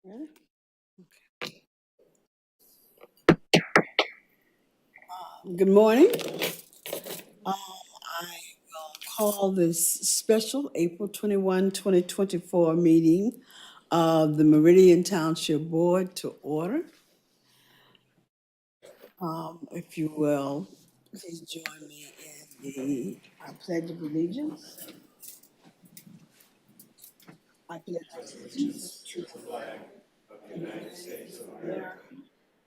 Ready? Good morning. I will call this special April 21, 2024 meeting of the Meridian Township Board to order. If you will, please join me in the Pledge of Allegiance. I pledge allegiance to the flag of the United States of America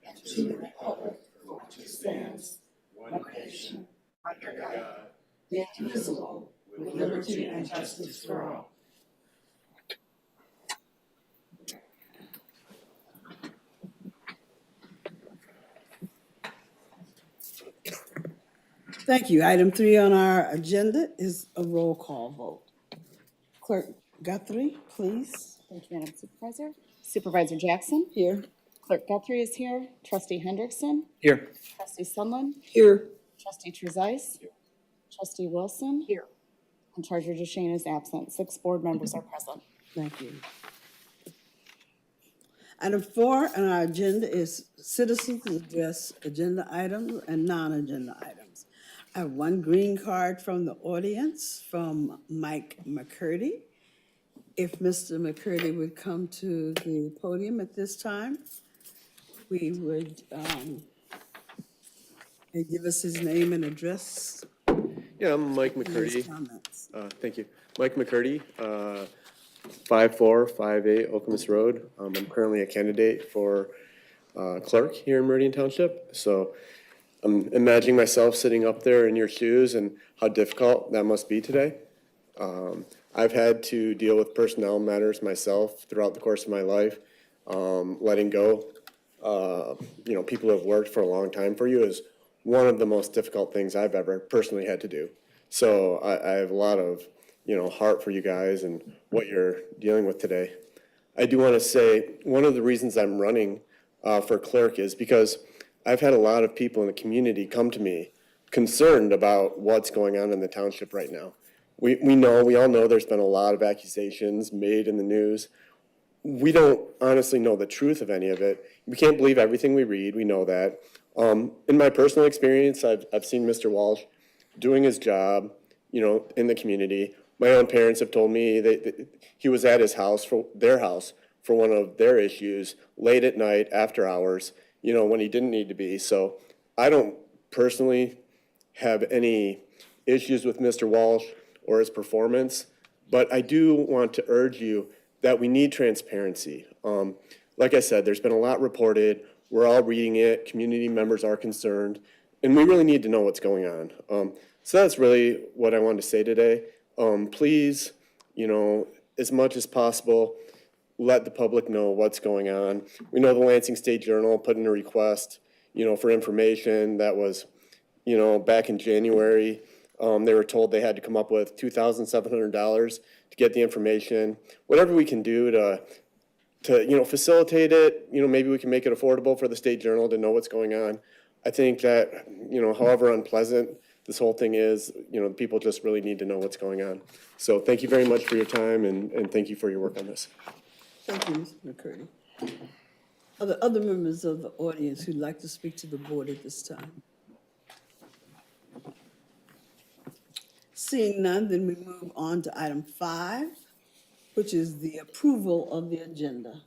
and to the republic for which it stands, one nation, under God, indivisible, with liberty and justice for all. Thank you. Item 3 on our agenda is a roll call vote. Clerk Guthrie, please. Thank you, Madam Supervisor. Supervisor Jackson? Here. Clerk Guthrie is here. Trustee Hendrickson? Here. Trustee Sunland? Here. Trustee Trezise? Here. Trustee Wilson? Here. And Treasurer DeShane is absent. 6 board members are present. Thank you. Item 4 on our agenda is citizens address agenda items and non-agenda items. I have one green card from the audience from Mike McCurdy. If Mr. McCurdy would come to the podium at this time, we would and give us his name and address. Yeah, I'm Mike and his McCurdy. comments. Thank you. Mike McCurdy, 5458 Okemos Road. I'm currently a candidate for clerk here in Meridian Township. So I'm imagining myself sitting up there in your shoes and how difficult that must be today. I've had to deal with personnel matters myself throughout the course of my life. Letting go, people who have worked for a long time for you is one of the most difficult things I've ever personally had to do. So I have a lot of, heart for you guys and what you're dealing with today. I do want to say one of the reasons I'm running for clerk is because I've had a lot of people in the community come to me concerned about what's going on in the township right now. We all know there's been a lot of accusations made in the news. We don't honestly know the truth of any of it. We can't believe everything we read. We know that. In my personal experience, I've seen Mr. Walsh doing his job, in the community. My own parents have told me that he was at his house, for their house, for one of their issues late at night, after hours, when he didn't need to be. So I don't personally have any issues with Mr. Walsh or his performance, but I do want to urge you that we need transparency. Like I said, there's been a lot reported. We're all reading it. Community members are concerned, and we really need to know what's going on. So that's really what I wanted to say today. Please, as much as possible, let the public know what's going on. We know the Lansing State Journal put in a request, for information that was, back in January. They were told they had to come up with $2,700 to get the information. Whatever we can do to facilitate it, maybe we can make it affordable for the State Journal to know what's going on. I think that, however unpleasant this whole thing is, people just really need to know what's going on. So thank you very much for your time, and thank you for your work on this. Thank you, Mr. McCurdy. Are there other members of the audience who'd like to speak to the board at this time? Seeing none, then we move on to item 5, which is the approval of the agenda.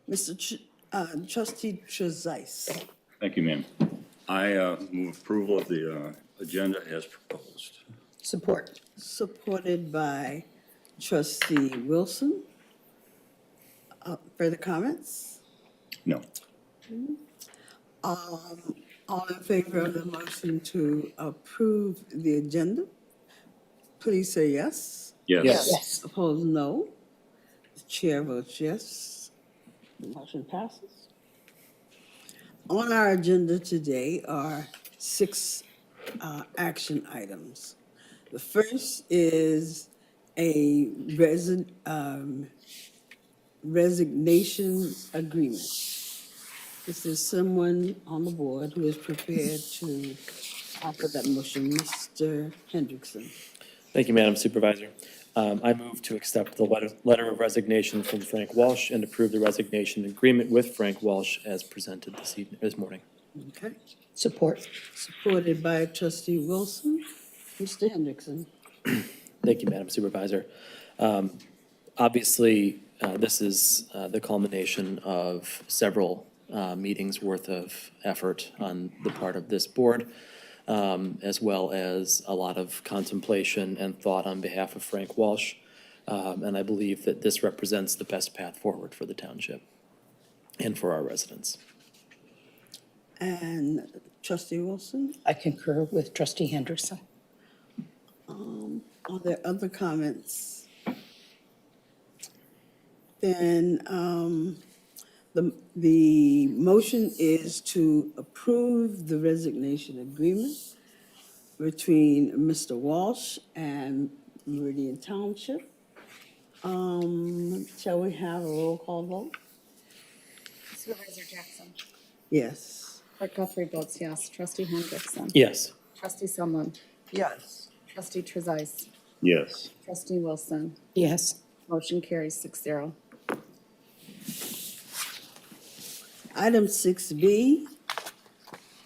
Trustee Trezise. Thank you, ma'am. I move approval of the agenda as proposed. Support. Supported by Trustee Wilson. Further comments? No. All in favor of the motion to approve the agenda, please say yes. Yes. Yes. Opposed, no. The chair votes yes. The motion passes. On our agenda today are 6 action items. The first is a resignation agreement. This is someone on the board who is prepared to offer that motion, Mr. Hendrickson. Thank you, Madam Supervisor. I move to accept the letter of resignation from Frank Walsh and approve the resignation agreement with Frank Walsh as presented this morning. Okay, Support. supported by trustee Wilson. Mr. Hendrickson. Thank you, Madam Supervisor. Obviously, this is the culmination of several meetings worth of effort on the part of this board, as well as a lot of contemplation and thought on behalf of Frank Walsh. And I believe that this represents the best path forward for the township and for our residents. And trustee Wilson, I concur with trustee Hendrickson. are there other comments? Then, the motion is to approve the resignation agreement between Mr. Walsh and Meridian Township. Shall we have a roll call vote? Supervisor Jackson. Yes. Clerk Guthrie votes yes. Trustee Hendrickson. Yes. Trustee Sumlin. Yes. Trustee Trezise. Yes. Trustee Wilson. Yes. Motion carries 6-0. Item 6B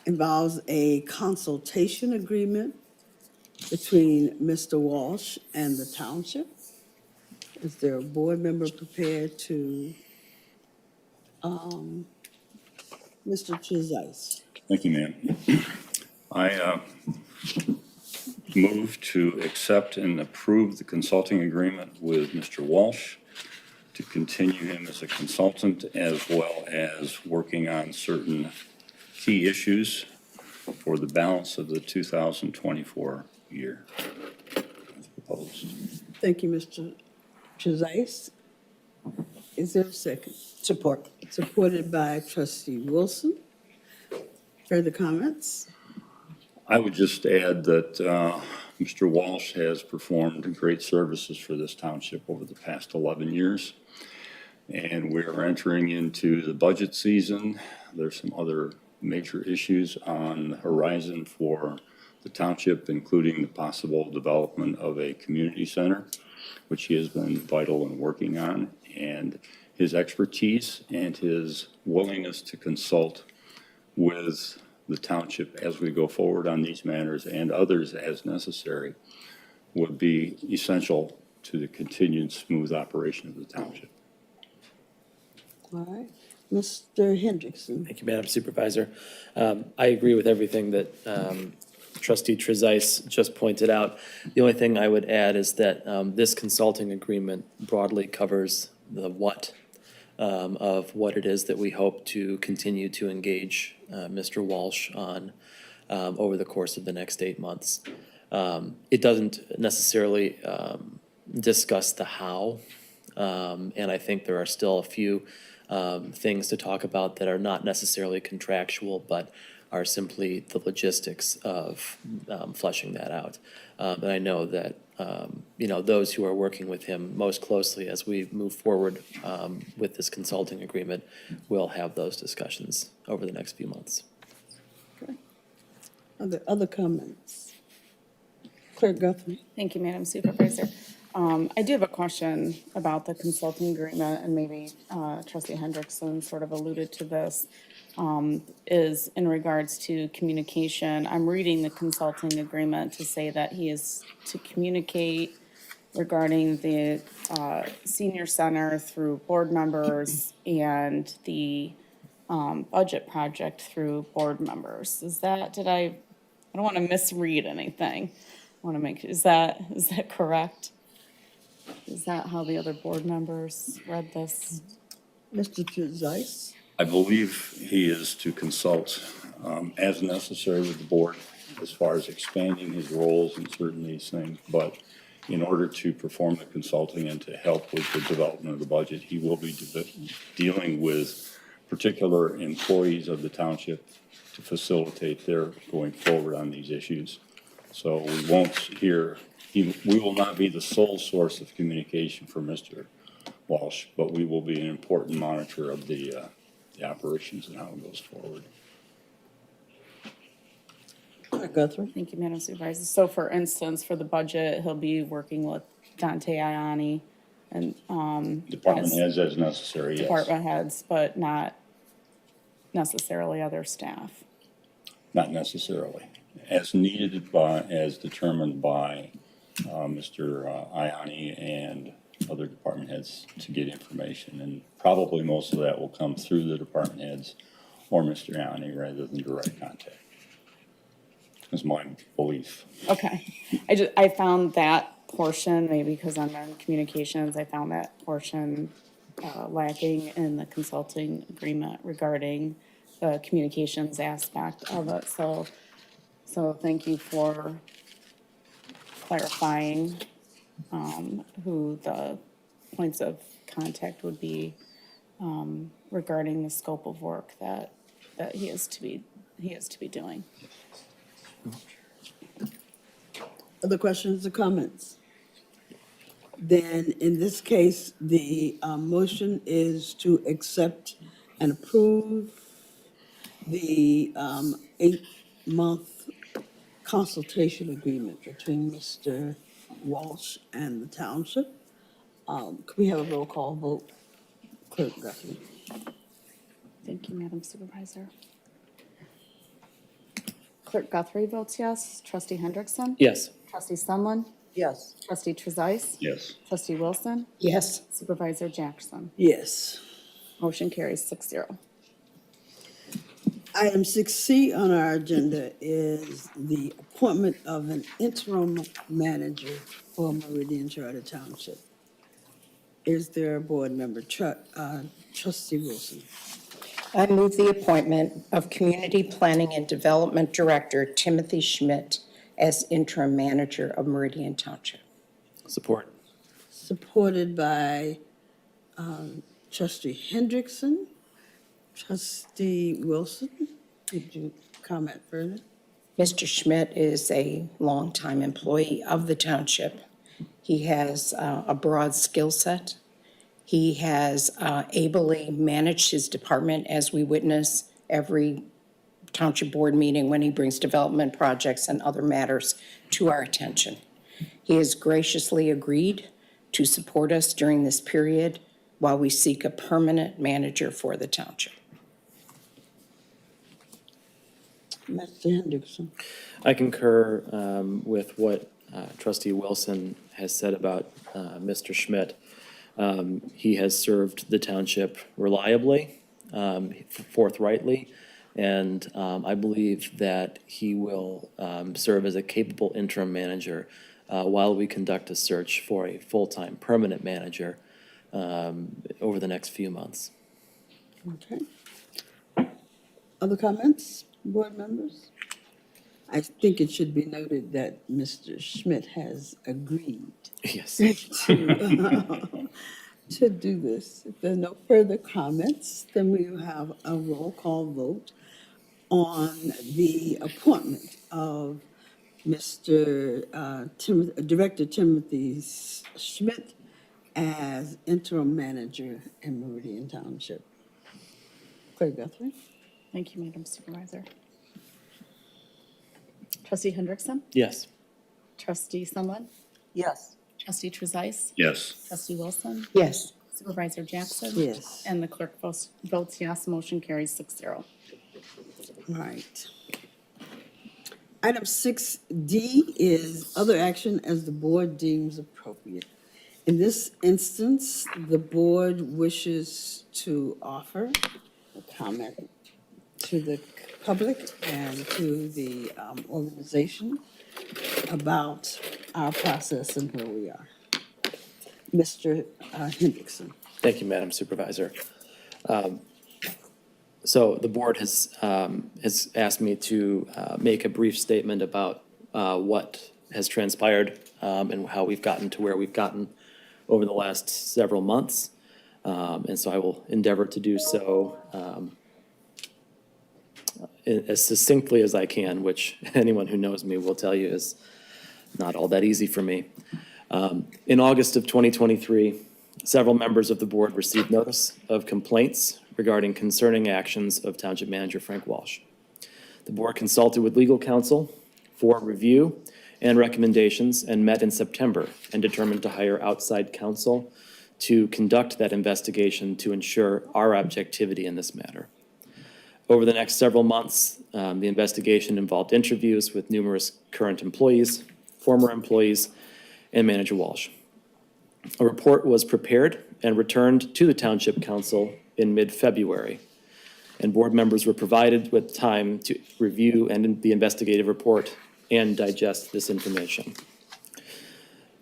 involves a consultation agreement between Mr. Walsh and the township. Is there a board member prepared to, Mr. Trezise? Thank you, ma'am. I move to accept and approve the consulting agreement with Mr. Walsh to continue him as a consultant, as well as working on certain key issues for the balance of the 2024 year. As proposed. Thank you, Mr. Trezise. Is there a second? Support. Supported by trustee Wilson. Further comments? I would just add that Mr. Walsh has performed great services for this township over the past 11 years. And we're entering into the budget season. There's some other major issues on the horizon for the township, including the possible development of a community center, which he has been vital in working on. And his expertise and his willingness to consult with the township as we go forward on these matters and others as necessary would be essential to the continued smooth operation of the township. All right. Mr. Hendrickson. Thank you, Madam Supervisor. I agree with everything that trustee Trezise just pointed out. The only thing I would add is that this consulting agreement broadly covers the what of what it is that we hope to continue to engage Mr. Walsh on over the course of the next 8 months. It doesn't necessarily discuss the how, and I think there are still a few things to talk about that are not necessarily contractual, but are simply the logistics of fleshing that out. And I know that, those who are working with him most closely as we move forward with this consulting agreement will have those discussions over the next few months. Are there other comments? Clerk Guthrie. Thank you, Madam Supervisor. I do have a question about the consulting agreement, and maybe trustee Hendrickson sort of alluded to this, is in regards to communication. I'm reading the consulting agreement to say that he is to communicate regarding the senior center through board members and the budget project through board members. Is that, I don't want to misread anything. I want to make, is that correct? Is that how the other board members read this? Mr. Trezise. I believe he is to consult as necessary with the board as far as expanding his roles in certain of these things. But in order to perform the consulting and to help with the development of the budget, he will be dealing with particular employees of the township to facilitate their going forward on these issues. So we won't hear, we will not be the sole source of communication for Mr. Walsh, but we will be an important monitor of the operations and how it goes forward. Guthrie? Thank you, Madam Supervisor. So for instance, for the budget, he'll be working with Dante Iani and, Department as heads as necessary, yes. department heads, but not necessarily other staff. Not necessarily. As needed by, as determined by Mr. Iani and other department heads to get information. And probably most of that will come through the department heads or Mr. Iani rather than direct contact. Is my belief. Okay. I found that portion, maybe because I'm in communications, I found that portion lacking in the consulting agreement regarding the communications aspect of it. So thank you for clarifying who the points of contact would be regarding the scope of work that he is to be doing. Other questions or comments? Then, in this case, the motion is to accept and approve the 8-month consultation agreement between Mr. Walsh and the township. Could we have a roll call vote? Clerk Guthrie. Thank you, Madam Supervisor. Clerk Guthrie votes yes. Trustee Hendrickson? Yes. Trustee Sunland? Yes. Trustee Trezise? Yes. Trustee Wilson? Yes. Supervisor Jackson? Yes. Motion carries 6-0. Item 6C on our agenda is the appointment of an interim manager for Meridian Charter Township. Is there a board member? Trustee Wilson. I move the appointment of Community Planning and Development Director Timothy Schmidt as interim manager of Meridian Township. Support. Supported by Trustee Hendrickson. Trustee Wilson, did you comment further? Mr. Schmidt is a longtime employee of the township. He has a broad skill set. He has ably managed his department, as we witness every township board meeting when he brings development projects and other matters to our attention. He has graciously agreed to support us during this period while we seek a permanent manager for the township. Mr. Hendrickson. I concur with what Trustee Wilson has said about Mr. Schmidt. He has served the township reliably, forthrightly, and I believe that he will serve as a capable interim manager while we conduct a search for a full-time permanent manager over the next few months. Okay. Other comments, board members? I think it should be noted that Mr. Schmidt has agreed Yes. to do this. If there are no further comments, then we will have a roll call vote on the appointment of Mr. Director Timothy Schmidt as interim manager in Meridian Township. Clerk Guthrie? Thank you, Madam Supervisor. Trustee Hendrickson? Yes. Trustee Sunland? Yes. Trustee Trezise? Yes. Trustee Wilson? Yes. Supervisor Jackson? Yes. And the clerk votes yes. Motion carries 6-0. All right. Item 6D is other action as the board deems appropriate. In this instance, the board wishes to offer a comment to the public and to the organization about our process and where we are. Mr. Hendrickson. Thank you, Madam Supervisor. So the board has asked me to make a brief statement about what has transpired and how we've gotten to where we've gotten over the last several months. And so I will endeavor to do so as succinctly as I can, which anyone who knows me will tell you is not all that easy for me. In August of 2023, several members of the board received notice of complaints regarding concerning actions of Township Manager Frank Walsh. The board consulted with legal counsel for review and recommendations and met in September and determined to hire outside counsel to conduct that investigation to ensure our objectivity in this matter. Over the next several months, the investigation involved interviews with numerous current employees, former employees, and Manager Walsh. A report was prepared and returned to the Township Council in mid-February, and board members were provided with time to review the investigative report and digest this information.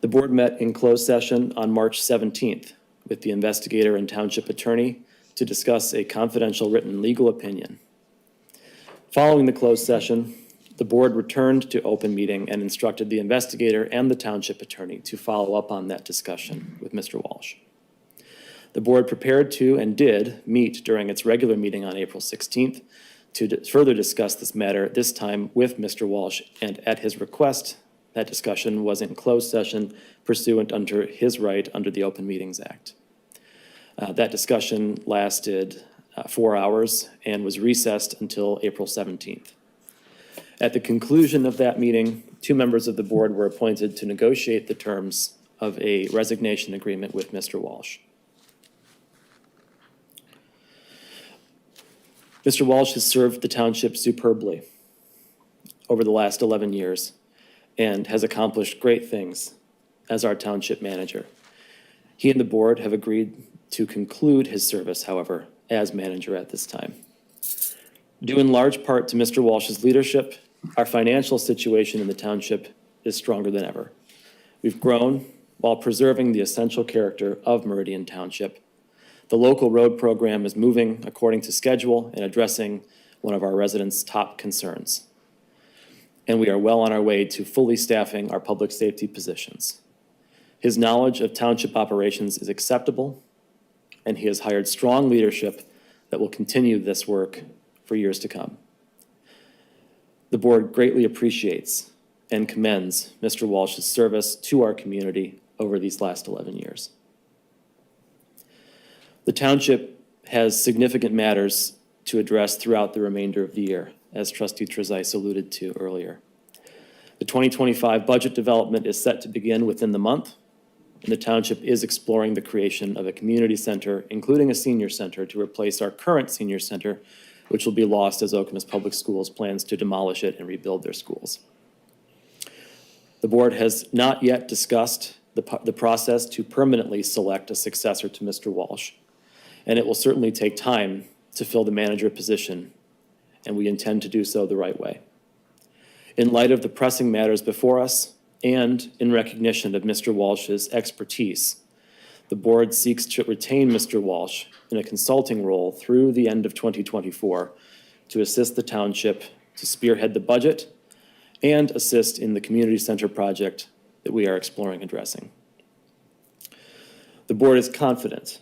The board met in closed session on March 17th with the investigator and township attorney to discuss a confidential written legal opinion. Following the closed session, the board returned to open meeting and instructed the investigator and the township attorney to follow up on that discussion with Mr. Walsh. The board prepared to and did meet during its regular meeting on April 16th to further discuss this matter, this time with Mr. Walsh, and at his request, that discussion was in closed session pursuant under his right under the Open Meetings Act. That discussion lasted 4 hours and was recessed until April 17th. At the conclusion of that meeting, 2 members of the board were appointed to negotiate the terms of a resignation agreement with Mr. Walsh. Mr. Walsh has served the township superbly over the last 11 years and has accomplished great things as our township manager. He and the board have agreed to conclude his service, however, as manager at this time. Due in large part to Mr. Walsh's leadership, our financial situation in the township is stronger than ever. We've grown while preserving the essential character of Meridian Township. The local road program is moving according to schedule and addressing one of our residents' top concerns. And we are well on our way to fully staffing our public safety positions. His knowledge of township operations is acceptable, and he has hired strong leadership that will continue this work for years to come. The board greatly appreciates and commends Mr. Walsh's service to our community over these last 11 years. The township has significant matters to address throughout the remainder of the year, as Trustee Trezise alluded to earlier. The 2025 budget development is set to begin within the month, and the township is exploring the creation of a community center, including a senior center, to replace our current senior center, which will be lost as Okemos Public Schools plans to demolish it and rebuild their schools. The board has not yet discussed the process to permanently select a successor to Mr. Walsh, and it will certainly take time to fill the manager position, and we intend to do so the right way. In light of the pressing matters before us, and in recognition of Mr. Walsh's expertise, the board seeks to retain Mr. Walsh in a consulting role through the end of 2024 to assist the township to spearhead the budget and assist in the community center project that we are exploring addressing. The board is confident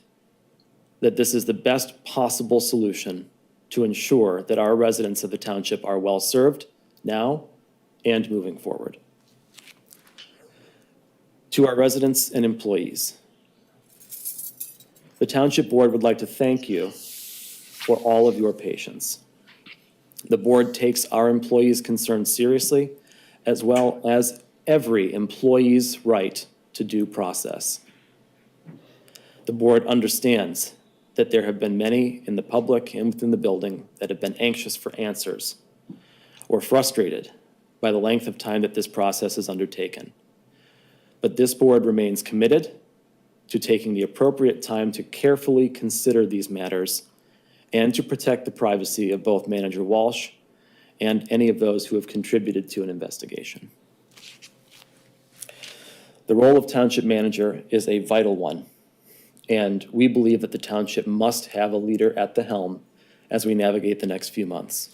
that this is the best possible solution to ensure that our residents of the township are well served now and moving forward. To our residents and employees, the Township Board would like to thank you for all of your patience. The board takes our employees' concerns seriously, as well as every employee's right to due process. The board understands that there have been many in the public and within the building that have been anxious for answers or frustrated by the length of time that this process is undertaken. But this board remains committed to taking the appropriate time to carefully consider these matters and to protect the privacy of both Manager Walsh and any of those who have contributed to an investigation. The role of Township Manager is a vital one, and we believe that the township must have a leader at the helm as we navigate the next few months.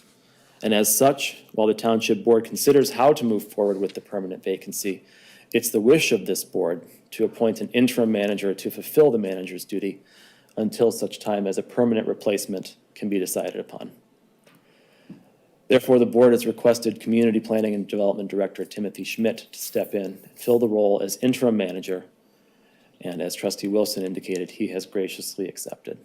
And as such, while the Township Board considers how to move forward with the permanent vacancy, it's the wish of this board to appoint an interim manager to fulfill the manager's duty until such time as a permanent replacement can be decided upon. Therefore, the board has requested Community Planning and Development Director Timothy Schmidt to step in and fill the role as interim manager. And as Trustee Wilson indicated, he has graciously accepted.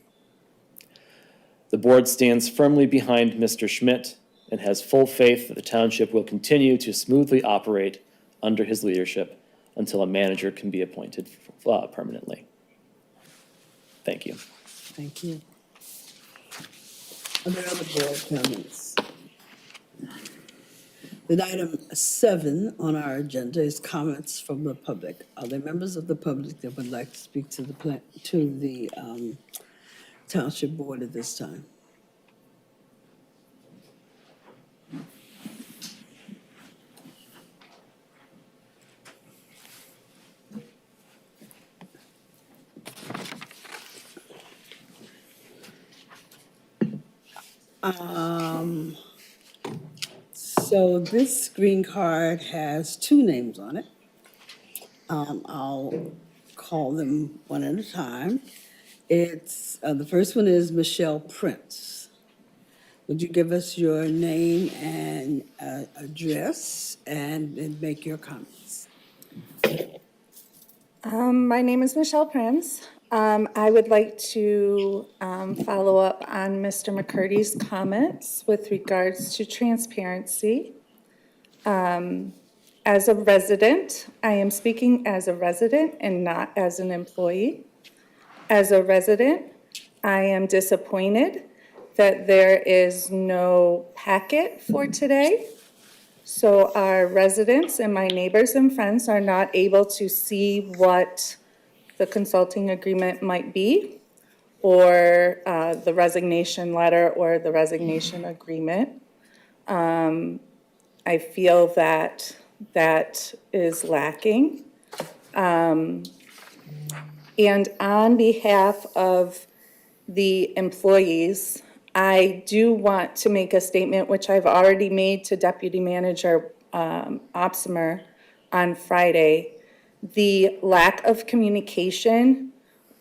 The board stands firmly behind Mr. Schmidt and has full faith that the township will continue to smoothly operate under his leadership until a manager can be appointed permanently. Thank you. Thank you. Are there other board comments? Then item 7 on our agenda is comments from the public. Are there members of the public that would like to speak to the township board at this time? So this green card has 2 names on it. I'll call them one at a time. It's, the first one is Michelle Prince. Would you give us your name and address and then make your comments? My name is Michelle Prince. I would like to follow up on Mr. McCurdy's comments with regards to transparency. As a resident, I am speaking as a resident and not as an employee. As a resident, I am disappointed that there is no packet for today. So our residents and my neighbors and friends are not able to see what the consulting agreement might be, or the resignation letter or the resignation agreement. I feel that that is lacking. And on behalf of the employees, I do want to make a statement, which I've already made to Deputy Manager Opsimer on Friday. The lack of communication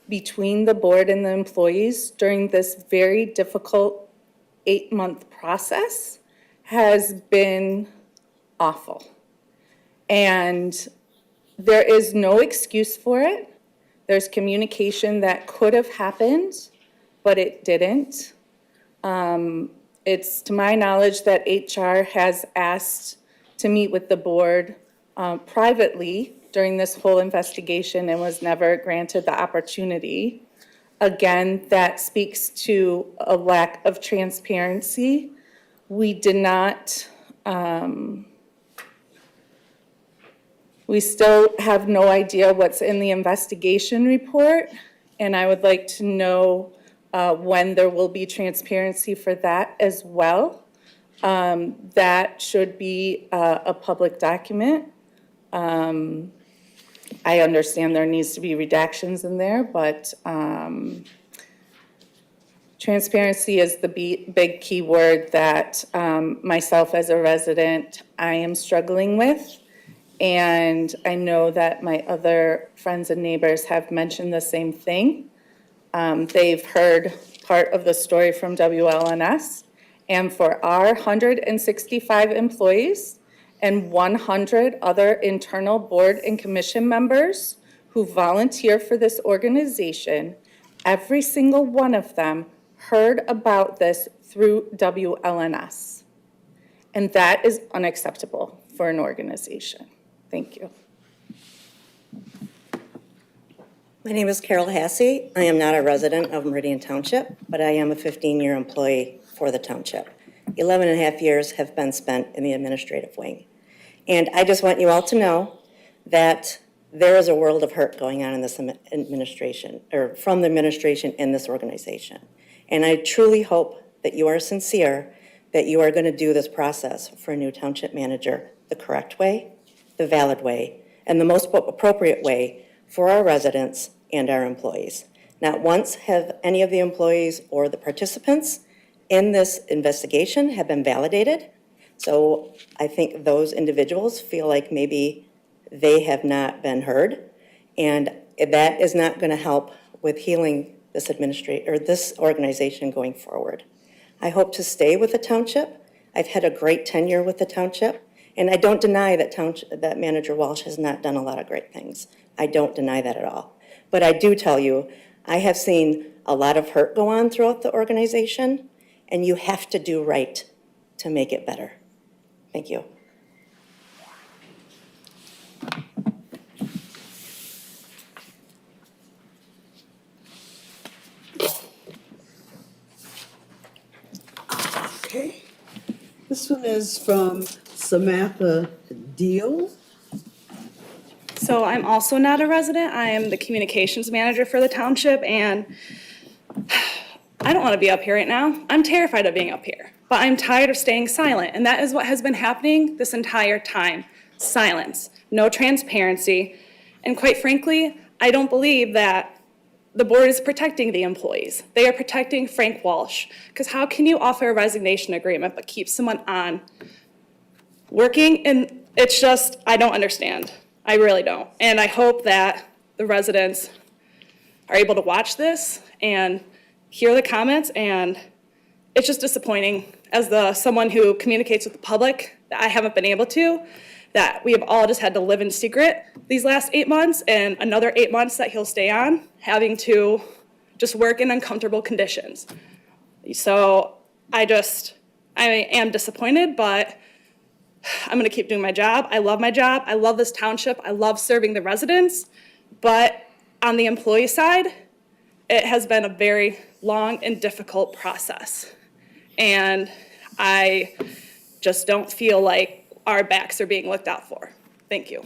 between the board and the employees during this very difficult 8-month process has been awful. And there is no excuse for it. There's communication that could have happened, but it didn't. It's to my knowledge that HR has asked to meet with the board privately during this whole investigation and was never granted the opportunity. Again, that speaks to a lack of transparency. We did not, we still have no idea what's in the investigation report, and I would like to know when there will be transparency for that as well. That should be a public document. I understand there needs to be redactions in there, but transparency is the big key word that myself as a resident, I am struggling with. And I know that my other friends and neighbors have mentioned the same thing. They've heard part of the story from WLNS. And for our 165 employees and 100 other internal board and commission members who volunteer for this organization, every single one of them heard about this through WLNS. And that is unacceptable for an organization. Thank you. My name is Carol Hassey. I am not a resident of Meridian Township, but I am a 15-year employee for the township. 11 and a half years have been spent in the administrative wing. And I just want you all to know that there is a world of hurt going on in this administration, or from the administration in this organization. And I truly hope that you are sincere, that you are going to do this process for a new township manager the correct way, the valid way, and the most appropriate way for our residents and our employees. Not once have any of the employees or the participants in this investigation have been validated. So I think those individuals feel like maybe they have not been heard, and that is not going to help with healing this this organization going forward. I hope to stay with the township. I've had a great tenure with the township, and I don't deny that Manager Walsh has not done a lot of great things. I don't deny that at all. But I do tell you, I have seen a lot of hurt go on throughout the organization, and you have to do right to make it better. Thank you. Okay. This one is from Samantha Deal. So I'm also not a resident. I am the communications manager for the township, and I don't want to be up here right now. I'm terrified of being up here, but I'm tired of staying silent, and that is what has been happening this entire time. Silence, no transparency, and quite frankly, I don't believe that the board is protecting the employees. They are protecting Frank Walsh, because how can you offer a resignation agreement but keep someone on working? And it's just, I don't understand. I really don't. And I hope that the residents are able to watch this and hear the comments, and it's just disappointing as someone who communicates with the public that I haven't been able to, that we have all just had to live in secret these last 8 months, and another 8 months that he'll stay on, having to just work in uncomfortable conditions. So I am disappointed, but I'm gonna keep doing my job. I love my job. I love this township. I love serving the residents. But on the employee side, it has been a very long and difficult process. And I just don't feel like our backs are being looked out for. Thank you.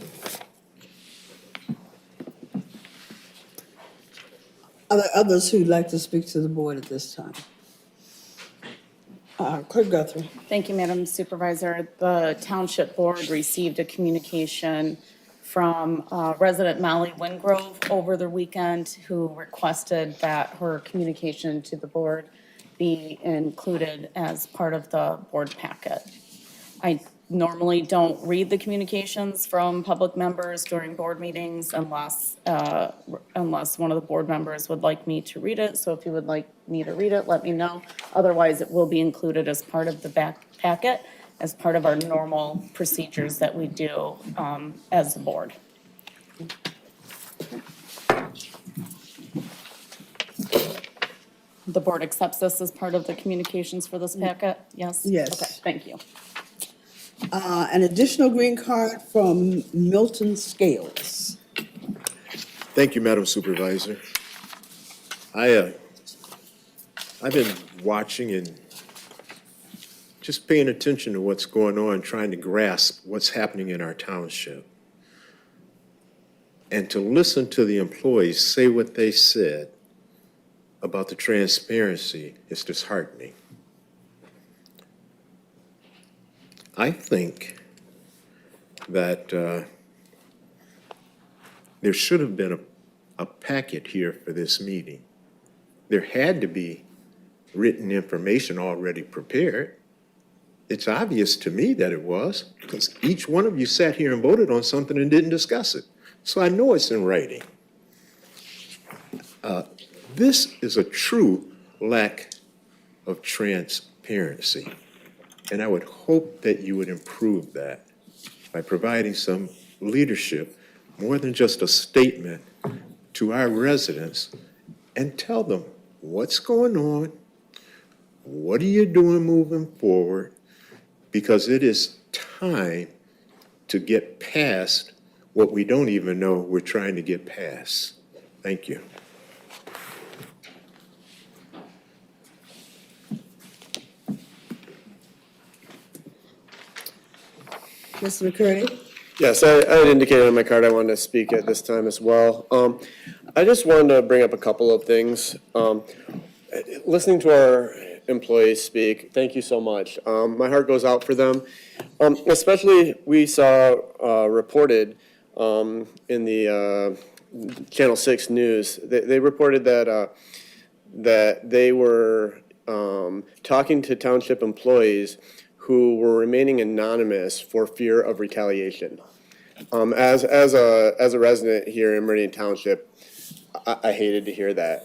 Are there others who'd like to speak to the board at this time? Clerk Guthrie. Thank you, Madam Supervisor. The Township Board received a communication from resident Molly Wingrove over the weekend, who requested that her communication to the board be included as part of the board packet. I normally don't read the communications from public members during board meetings unless one of the board members would like me to read it. So if you would like me to read it, let me know. Otherwise, it will be included as part of the back packet, as part of our normal procedures that we do as the board. The board accepts this as part of the communications for this packet? Yes? Yes. Okay, thank you. An additional green card from Milton Scales. Thank you, Madam Supervisor. I've been watching and just paying attention to what's going on, trying to grasp what's happening in our township. And to listen to the employees say what they said about the transparency is disheartening. I think that there should have been a packet here for this meeting. There had to be written information already prepared. It's obvious to me that it was, because each one of you sat here and voted on something and didn't discuss it. So I know it's in writing. This is a true lack of transparency. And I would hope that you would improve that by providing some leadership, more than just a statement, to our residents and tell them what's going on, what are you doing moving forward, because it is time to get past what we don't even know we're trying to get past. Thank you. Mr. McCurdy? Yes, I had indicated on my card I wanted to speak at this time as well. I just wanted to bring up a couple of things. Listening to our employees speak, thank you so much. My heart goes out for them. Especially, we saw reported in the Channel 6 news, they reported that they were talking to township employees who were remaining anonymous for fear of retaliation. As a resident here in Meridian Township, I hated to hear that.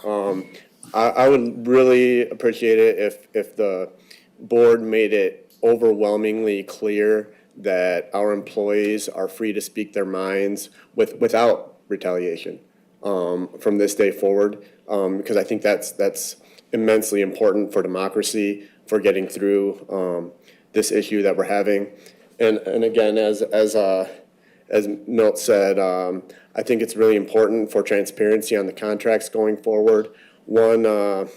I would really appreciate it if the board made it overwhelmingly clear that our employees are free to speak their minds without retaliation from this day forward, because I think that's immensely important for democracy, for getting through this issue that we're having. And again, as Milt said, I think it's really important for transparency on the contracts going forward. One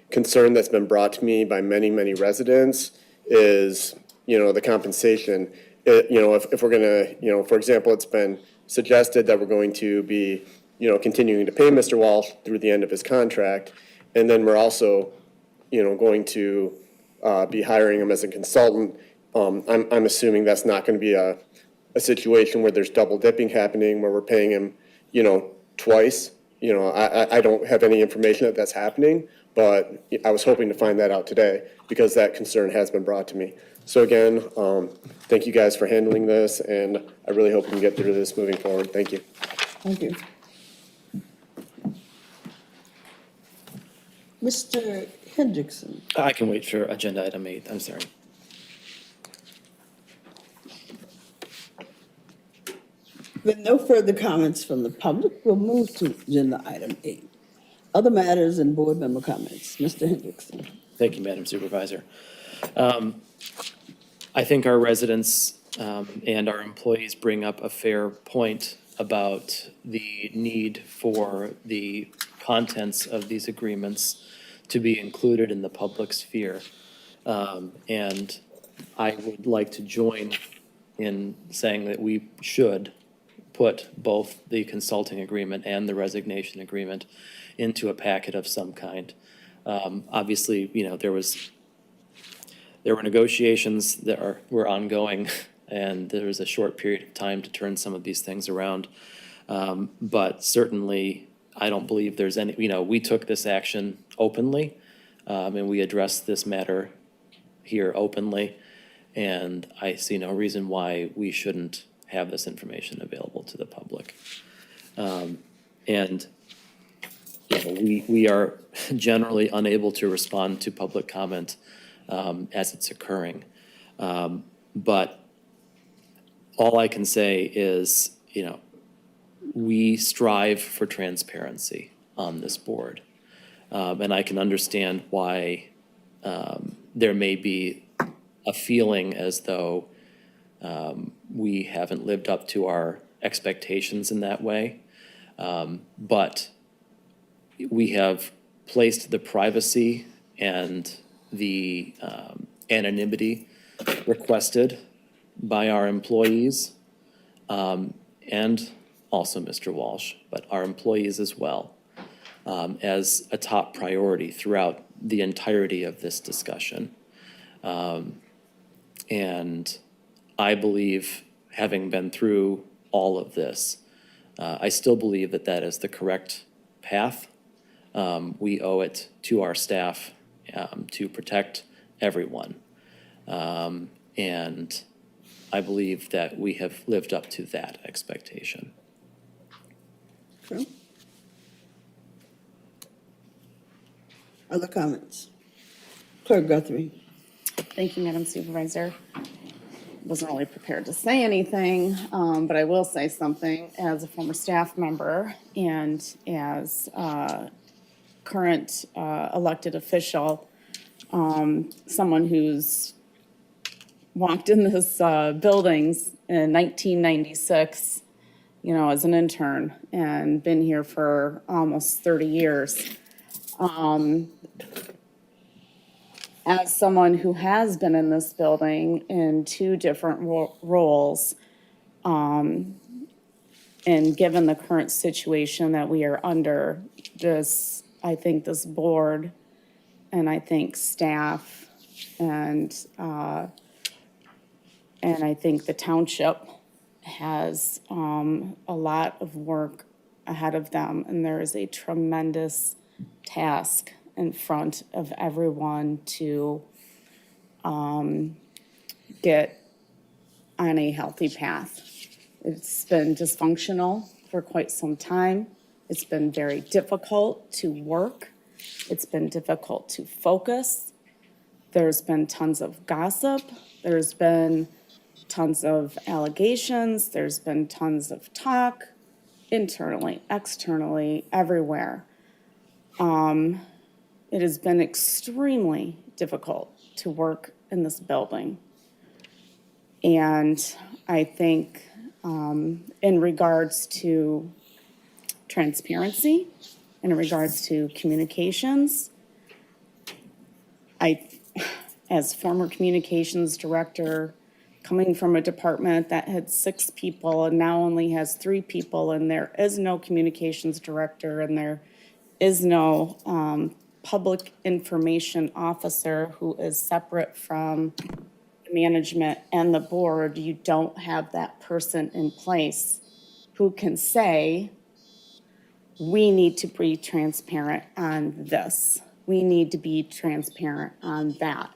concern that's been brought to me by many, many residents is, the compensation. If we're gonna, for example, it's been suggested that we're going to be, continuing to pay Mr. Walsh through the end of his contract. And then we're also, going to be hiring him as a consultant. I'm assuming that's not going to be a situation where there's double dipping happening, where we're paying him, twice. I don't have any information that that's happening, but I was hoping to find that out today because that concern has been brought to me. So again, thank you guys for handling this, and I really hope we can get through this moving forward. Thank you. Thank you. Mr. Hendrickson. I can wait for agenda item 8, I'm sorry. With no further comments from the public, we'll move to agenda item 8. Other matters and board member comments. Mr. Hendrickson. Thank you, Madam Supervisor. I think our residents and our employees bring up a fair point about the need for the contents of these agreements to be included in the public sphere. And I would like to join in saying that we should put both the consulting agreement and the resignation agreement into a packet of some kind. Obviously, there were negotiations that were ongoing, and there was a short period of time to turn some of these things around. But certainly, I don't believe there's any, we took this action openly, and we addressed this matter here openly, and I see no reason why we shouldn't have this information available to the public. And we are generally unable to respond to public comment as it's occurring. But all I can say is, we strive for transparency on this board. And I can understand why there may be a feeling as though we haven't lived up to our expectations in that way. But we have placed the privacy and the anonymity requested by our employees and also Mr. Walsh, but our employees as well, as a top priority throughout the entirety of this discussion. And I believe, having been through all of this, I still believe that that is the correct path. We owe it to our staff to protect everyone. And I believe that we have lived up to that expectation. True. Other comments? Clerk Guthrie. Thank you, Madam Supervisor. Wasn't really prepared to say anything, but I will say something as a former staff member and as a current elected official, someone who's walked in this buildings in 1996, as an intern and been here for almost 30 years. As someone who has been in this building in 2 different roles, and given the current situation that we are under, I think this board and I think staff and I think the township has a lot of work ahead of them, and there is a tremendous task in front of everyone to get on a healthy path. It's been dysfunctional for quite some time. It's been very difficult to work. It's been difficult to focus. There's been tons of gossip. There's been tons of allegations. There's been tons of talk, internally, externally, everywhere. It has been extremely difficult to work in this building. And I think in regards to transparency, in regards to communications, as former communications director, coming from a department that had 6 people and now only has 3 people, and there is no communications director, and there is no public information officer who is separate from management and the board, you don't have that person in place who can say, we need to be transparent on this. We need to be transparent on that,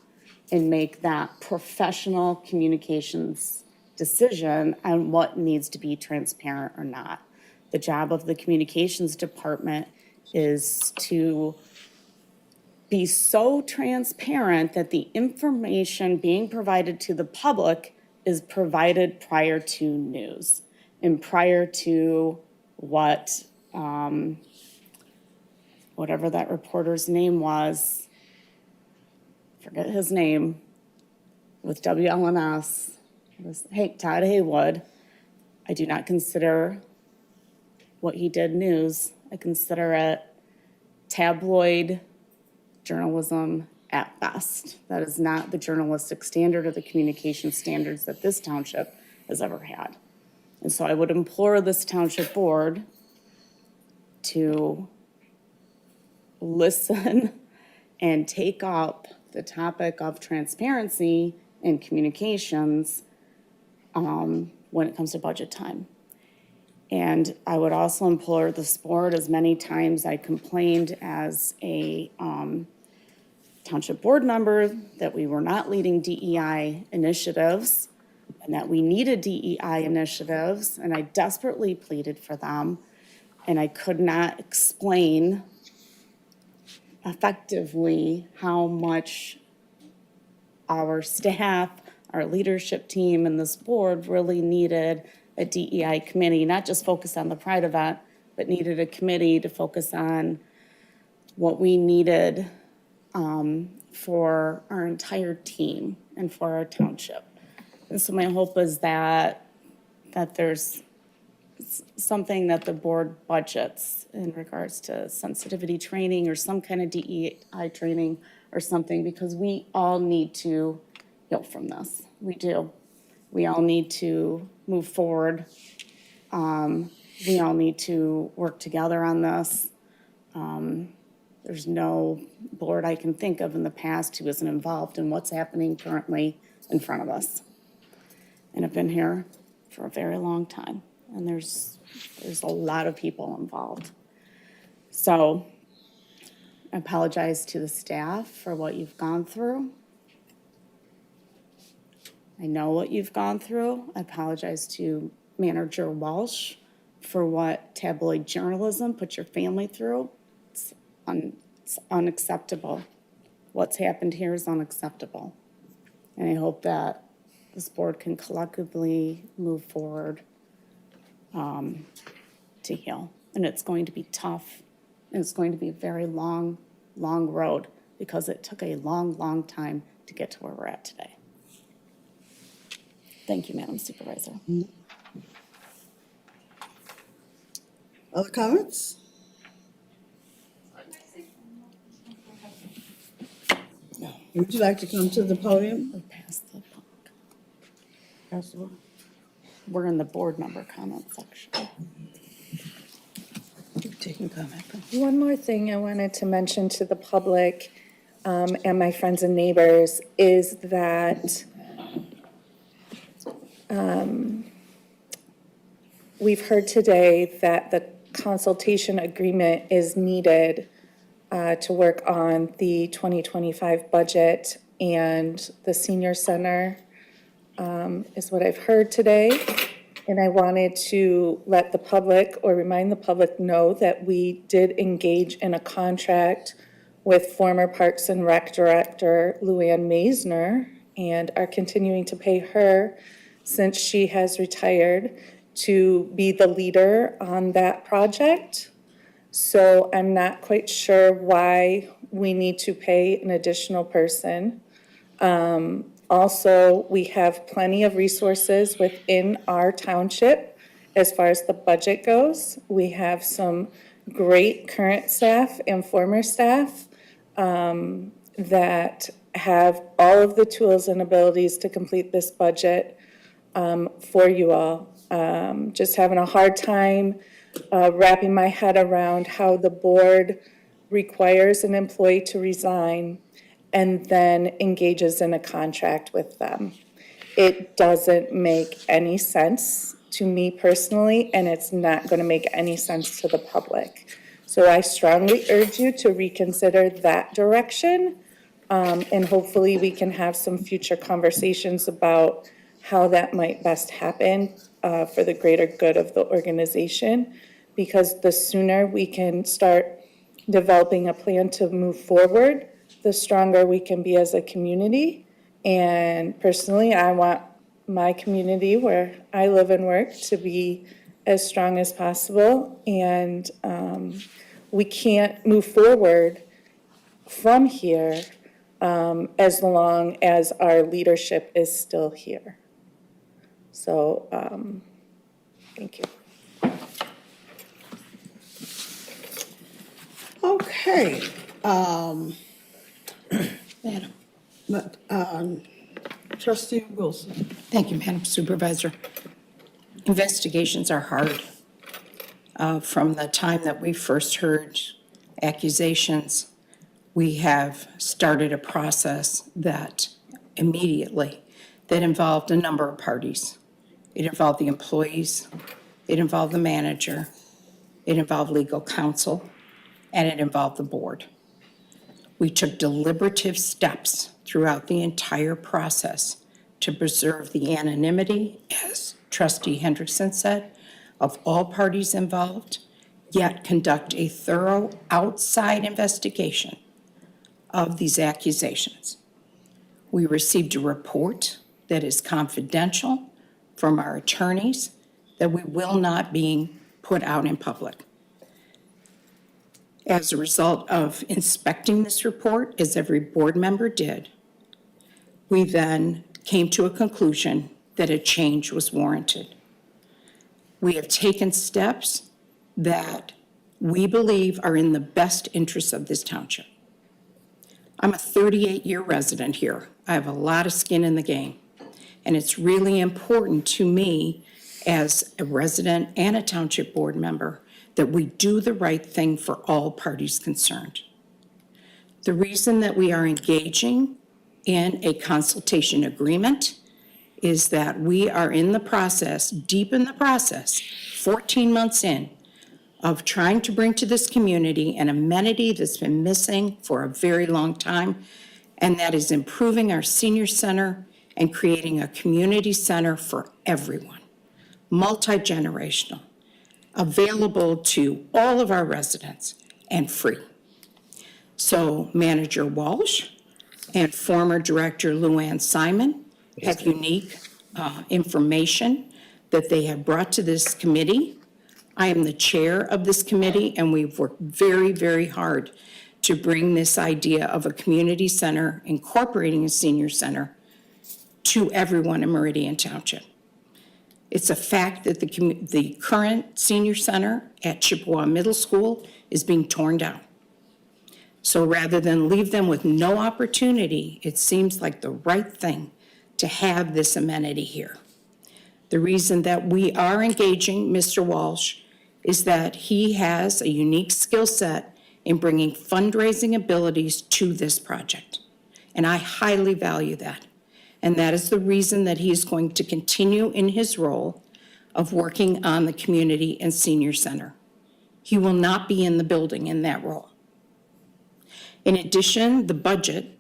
and make that professional communications decision on what needs to be transparent or not. The job of the communications department is to be so transparent that the information being provided to the public is provided prior to news and prior to whatever that reporter's name was, forget his name, with WLNS, Todd Haywood. I do not consider what he did news. I consider it tabloid journalism at best. That is not the journalistic standard or the communication standards that this township has ever had. And so I would implore this township board to listen and take up the topic of transparency in communications when it comes to budget time. And I would also implore this board, as many times I complained as a township board member that we were not leading DEI initiatives and that we needed DEI initiatives, and I desperately pleaded for them, and I could not explain effectively how much our staff, our leadership team, and this board really needed a DEI committee, not just focused on the Pride event, but needed a committee to focus on what we needed for our entire team and for our township. And so my hope is that there's something that the board budgets in regards to sensitivity training or some kind of DEI training or something, because we all need to heal from this. We do. We all need to move forward. We all need to work together on this. There's no board I can think of in the past who isn't involved in what's happening currently in front of us. And I've been here for a very long time, and there's a lot of people involved. So I apologize to the staff for what you've gone through. I know what you've gone through. I apologize to Manager Walsh for what tabloid journalism put your family through. It's unacceptable. What's happened here is unacceptable. And I hope that this board can collectively move forward to heal. And it's going to be tough. And it's going to be a very long, long road, because it took a long, long time to get to where we're at today. Thank you, Madam Supervisor. Other comments? Would you like to come to the podium? We're past the public. We're in the board member comment section. Taking comment. One more thing I wanted to mention to the public and my friends and neighbors is that we've heard today that the consultation agreement is needed to work on the 2025 budget and the senior center is what I've heard today. And I wanted to let the public or remind the public know that we did engage in a contract with former Parks and Rec Director Luann Maisner and are continuing to pay her, since she has retired, to be the leader on that project. So I'm not quite sure why we need to pay an additional person Also, we have plenty of resources within our township as far as the budget goes. We have some great current staff and former staff that have all of the tools and abilities to complete this budget for you all. Just having a hard time wrapping my head around how the board requires an employee to resign and then engages in a contract with them. It doesn't make any sense to me personally, and it's not going to make any sense to the public. So I strongly urge you to reconsider that direction, and hopefully we can have some future conversations about how that might best happen for the greater good of the organization, because the sooner we can start developing a plan to move forward, the stronger we can be as a community. And personally, I want my community where I live and work to be as strong as possible. And we can't move forward from here as long as our leadership is still here. So, thank you. Okay, Madam. but, trustee Wilson. Thank you, Madam Supervisor. Investigations are hard. From the time that we first heard accusations, we have started a process that immediately, that involved a number of parties. It involved the employees, it involved the manager, it involved legal counsel, and it involved the board. We took deliberative steps throughout the entire process to preserve the anonymity, as Trustee Hendrickson said, of all parties involved, yet conduct a thorough outside investigation of these accusations. We received a report that is confidential from our attorneys that we will not be put out in public. As a result of inspecting this report, as every board member did, we then came to a conclusion that a change was warranted. We have taken steps that we believe are in the best interests of this township. I'm a 38-year resident here. I have a lot of skin in the game, and it's really important to me as a resident and a township board member that we do the right thing for all parties concerned. The reason that we are engaging in a consultation agreement is that we are in the process, deep in the process, 14 months in, of trying to bring to this community an amenity that's been missing for a very long time, and that is improving our senior center and creating a community center for everyone, multi-generational, available to all of our residents and free. So Manager Walsh and former Director Luann Simon have unique information that they have brought to this committee. I am the chair of this committee, and we've worked very, very hard to bring this idea of a community center, incorporating a senior center, to everyone in Meridian Township. It's a fact that the current senior center at Chippewa Middle School is being torn down. So rather than leave them with no opportunity, it seems like the right thing to have this amenity here. The reason that we are engaging Mr. Walsh is that he has a unique skill set in bringing fundraising abilities to this project. And I highly value that. And that is the reason that he is going to continue in his role of working on the community and senior center. He will not be in the building in that role. In addition, the budget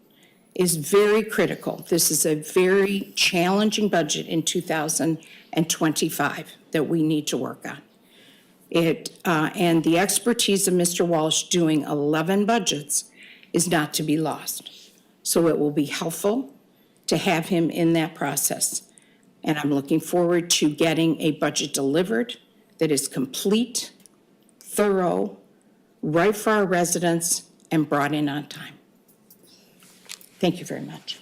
is very critical. This is a very challenging budget in 2025 that we need to work on. And the expertise of Mr. Walsh doing 11 budgets is not to be lost. So it will be helpful to have him in that process. And I'm looking forward to getting a budget delivered that is complete, thorough, right for our residents, and brought in on time. Thank you very much.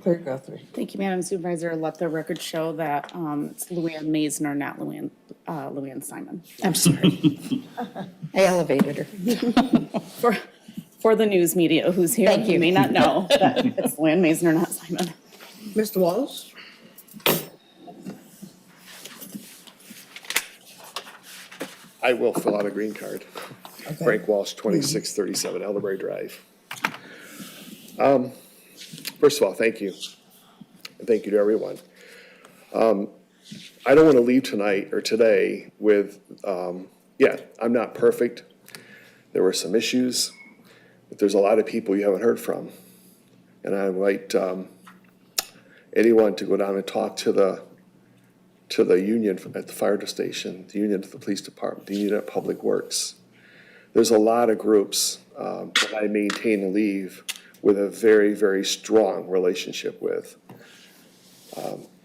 Clerk Guthrie. Thank you, Madam Supervisor. Let the record show that it's Luann Maisner, not Luann Simon. I'm sorry. I elevated her. For the news media who's here, Thank who you. may not know that it's Luann Maisner, not Simon. Mr. Wallace? I will fill out a green card. Frank Walsh, 2637 Elderberry Drive. First of all, thank you. And thank you to everyone. I don't want to leave tonight or today with, I'm not perfect. There were some issues, but there's a lot of people you haven't heard from. And I invite anyone to go down and talk to the union at the fire station, the union at the police department, the union at Public Works. There's a lot of groups that I maintain and leave with a very, very strong relationship with.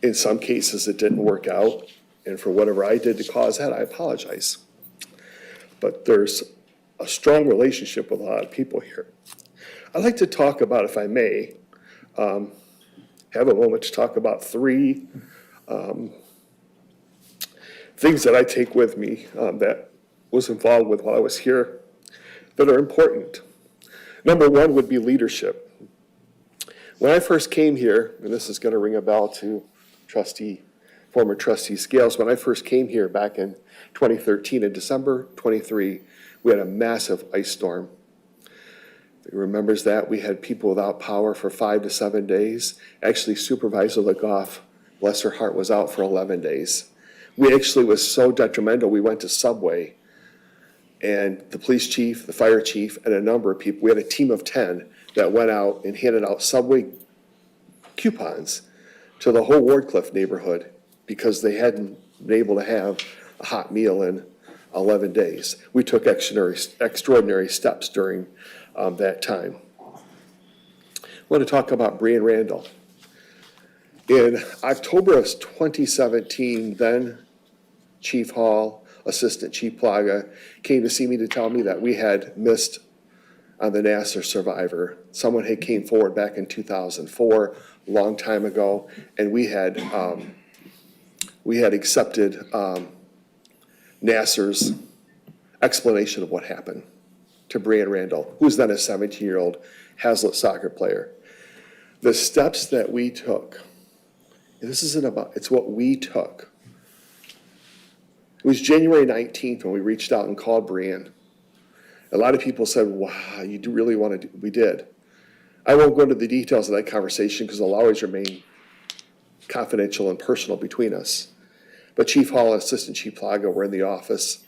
In some cases, it didn't work out, and for whatever I did to cause that, I apologize. But there's a strong relationship with a lot of people here. I'd like to talk about, if I may, have a moment to talk about three things that I take with me that was involved with while I was here that are important. Number one would be leadership. When I first came here, and this is going to ring a bell to former trustee Scales, when I first came here back in 2013, in December 23, we had a massive ice storm. If he remembers that, we had people without power for 5 to 7 days. Actually, Supervisor Legoff, bless her heart, was out for 11 days. We actually was so detrimental, we went to Subway, and the police chief, the fire chief, and a number of people, we had a team of 10 that went out and handed out Subway coupons to the whole Wardcliff neighborhood because they hadn't been able to have a hot meal in 11 days. We took extraordinary steps during that time. I want to talk about Brian Randall. In October of 2017, then Chief Hall, Assistant Chief Plaga, came to see me to tell me that we had missed on the Nassar survivor. Someone had came forward back in 2004, a long time ago, and we had accepted Nassar's explanation of what happened to Brian Randall, who was then a 17-year-old Hazlitt soccer player. The steps that we took, and this isn't about, it's what we took. It was January 19th when we reached out and called Brian. A lot of people said, wow, you do really want to do, we did. I won't go into the details of that conversation because it'll always remain confidential and personal between us. But Chief Hall and Assistant Chief Plaga were in the office.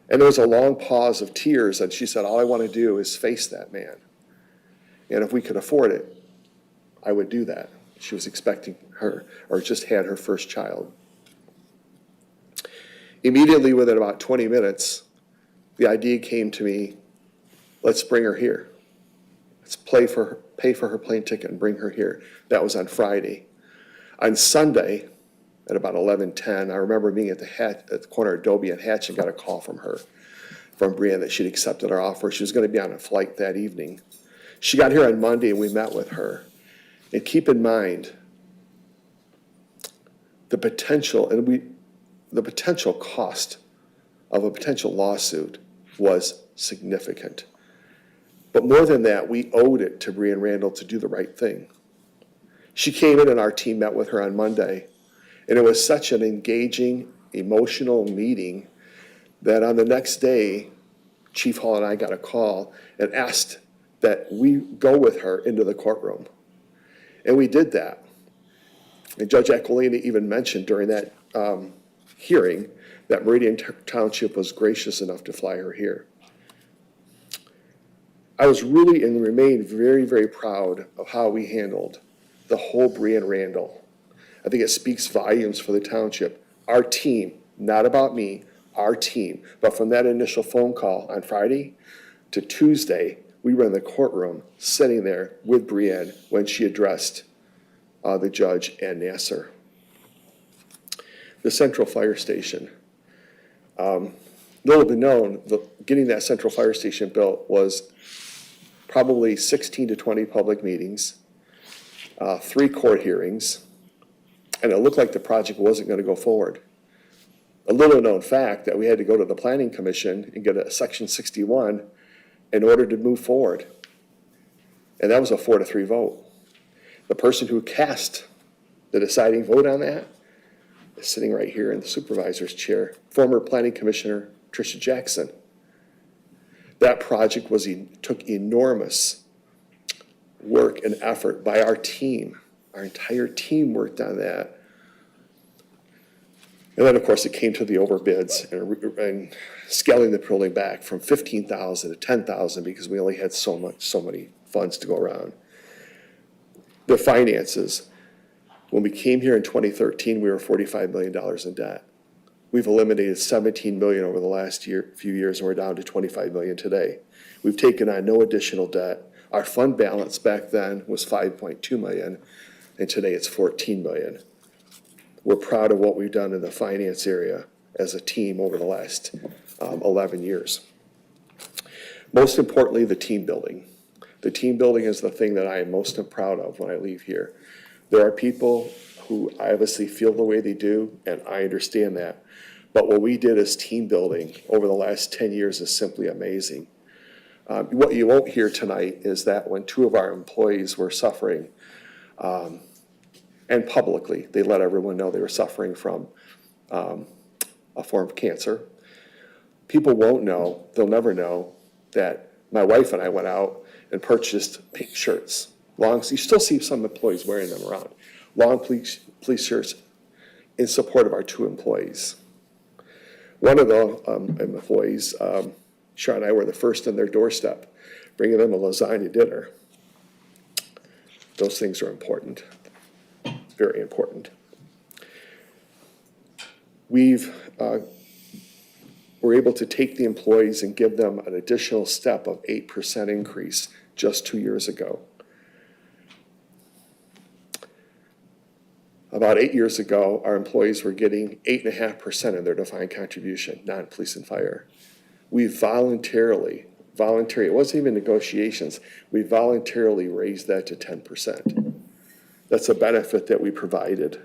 And there was a long pause of tears, and she said, all I want to do is face that man. And if we could afford it, I would do that. She was expecting her, or just had her first child. Immediately within about 20 minutes, the idea came to me, let's bring her here. Let's pay for her plane ticket and bring her here. That was on Friday. On Sunday, at about 11:10, I remember being at the corner of Dobie and Hatch and got a call from Brianne, that she'd accepted our offer. She was going to be on a flight that evening. She got here on Monday and we met with her. And keep in mind, the potential cost of a potential lawsuit was significant. But more than that, we owed it to Brianne Randall to do the right thing. She came in and our team met with her on Monday, and it was such an engaging, emotional meeting that on the next day, Chief Hall and I got a call and asked that we go with her into the courtroom. And we did that. And Judge Aquilina even mentioned during that hearing that Meridian Township was gracious enough to fly her here. I was really and remain very, very proud of how we handled the whole Brianne Randall. I think it speaks volumes for the township. Our team, not about me, our team. But from that initial phone call on Friday to Tuesday, we were in the courtroom sitting there with Brianne when she addressed the judge and Nassar. The Central Fire Station. Little bit known, getting that Central Fire Station built was probably 16 to 20 public meetings. 3 court hearings, and it looked like the project wasn't going to go forward. A little known fact that we had to go to the Planning Commission and get a Section 61 in order to move forward. And that was a 4-3 vote. The person who cast the deciding vote on that is sitting right here in the supervisor's chair, former Planning Commissioner Tricia Jackson. That project took enormous work and effort by our team. Our entire team worked on that. And then, of course, it came to the overbids and scaling the building back from 15,000 to 10,000 because we only had so many funds to go around. The finances. When we came here in 2013, we were $45 million in debt. We've eliminated $17 million over the last few years, and we're down to $25 million today. We've taken on no additional debt. Our fund balance back then was $5.2 million, and today it's $14 million. We're proud of what we've done in the finance area as a team over the last 11 years. Most importantly, the team building. The team building is the thing that I am most proud of when I leave here. There are people who obviously feel the way they do, and I understand that. But what we did as team building over the last 10 years is simply amazing. What you won't hear tonight is that when 2 of our employees were suffering, and publicly, they let everyone know they were suffering from a form of cancer. People won't know, they'll never know, that my wife and I went out and purchased pink shirts. You still see some employees wearing them around. Long police shirts in support of our 2 employees. One of the employees, Sean and I were the first on their doorstep, bringing them a lasagna dinner. Those things are important. Very important. We're able to take the employees and give them an additional step of 8% increase just 2 years ago. About 8 years ago, our employees were getting 8.5% of their defined contribution, non-police and fire. We voluntarily, it wasn't even negotiations, we voluntarily raised that to 10%. That's a benefit that we provided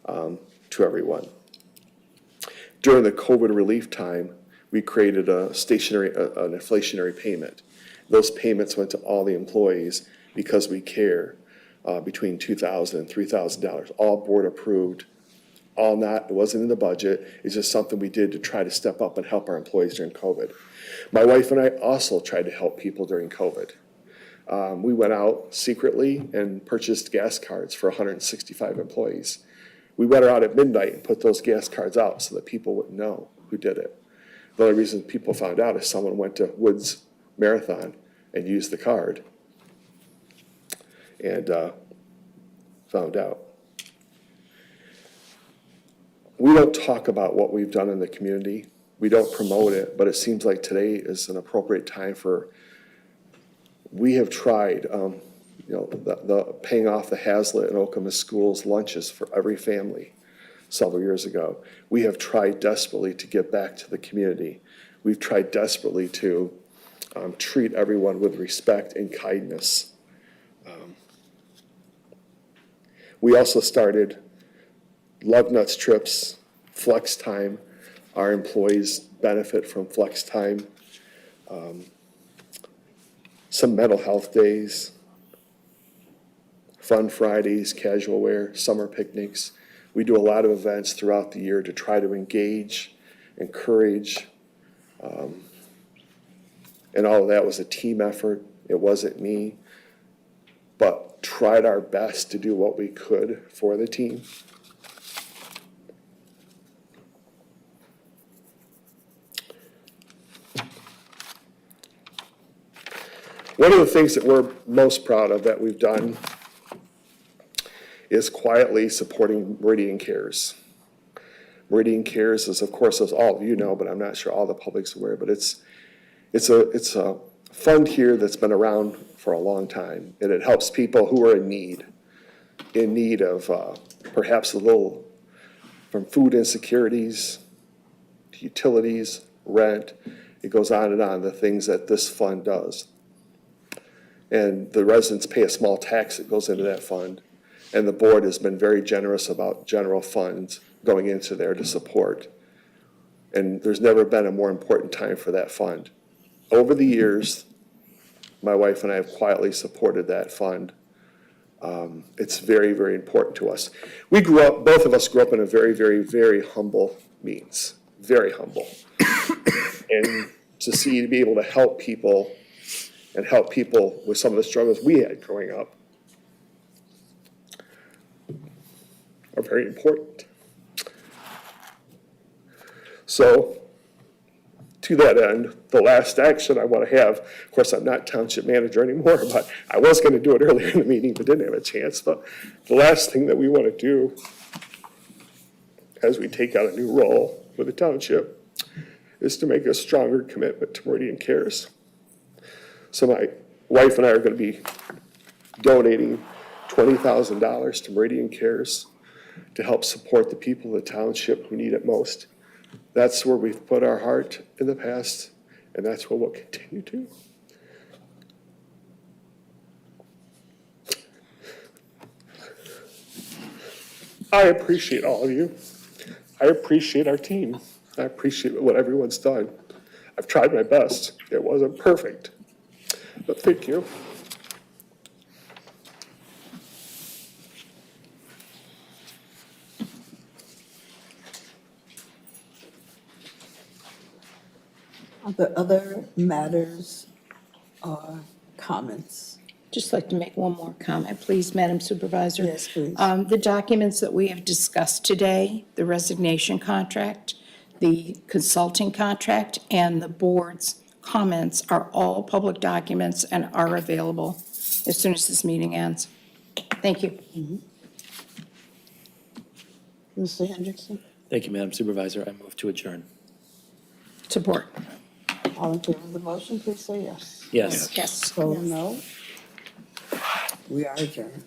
to everyone. During the COVID relief time, we created an inflationary payment. Those payments went to all the employees because we care, between $2,000 and $3,000, all board approved, it wasn't in the budget, it's just something we did to try to step up and help our employees during COVID. My wife and I also tried to help people during COVID. We went out secretly and purchased gas cards for 165 employees. We went out at midnight and put those gas cards out so that people wouldn't know who did it. The only reason people found out is someone went to Woods Marathon and used the card and found out. We don't talk about what we've done in the community. We don't promote it, but it seems like today is an appropriate time we have tried, the paying off the Hazlitt and Okemos schools lunches for every family several years ago. We have tried desperately to give back to the community. We've tried desperately to treat everyone with respect and kindness. We also started Love Nuts trips, flex time. Our employees benefit from flex time. Some mental health days, fun Fridays, casual wear, summer picnics. We do a lot of events throughout the year to try to engage, encourage, and all of that was a team effort. It wasn't me, but tried our best to do what we could for the team. One of the things that we're most proud of that we've done is quietly supporting Meridian Cares. Meridian Cares is, of course, as all of you know, but I'm not sure all the public's aware, but it's a fund here that's been around for a long time, and it helps people who are in need of perhaps a little, from food insecurities to utilities, rent. It goes on and on, the things that this fund does. And the residents pay a small tax that goes into that fund. And the board has been very generous about general funds going into there to support. And there's never been a more important time for that fund. Over the years, my wife and I have quietly supported that fund. It's very, very important to us. We grew up, both of us grew up in a very, very, very humble means, very humble. And to be able to help people and help people with some of the struggles we had growing up are very important. So, to that end, the last action I want to have, of course, I'm not township manager anymore, but I was going to do it earlier in the meeting, but didn't have a chance. But the last thing that we want to do as we take out a new role with the township is to make a stronger commitment to Meridian Cares. So my wife and I are going to be donating $20,000 to Meridian Cares to help support the people of the township who need it most. That's where we've put our heart in the past, and that's where we'll continue to. I appreciate all of you. I appreciate our team. I appreciate what everyone's done. I've tried my best. It wasn't perfect, but thank you. Are there other matters or comments? Just like to make one more comment, please, Madam Supervisor. Yes, please. The documents that we have discussed today, the resignation contract, the consulting contract, and the board's comments are all public documents and are available as soon as this meeting ends. Thank you. Mr. Hendrickson? Thank you, Madam Supervisor. I move to adjourn. Support. All in favor of the motion, please say yes. Yes. Yes. So no. We are adjourned.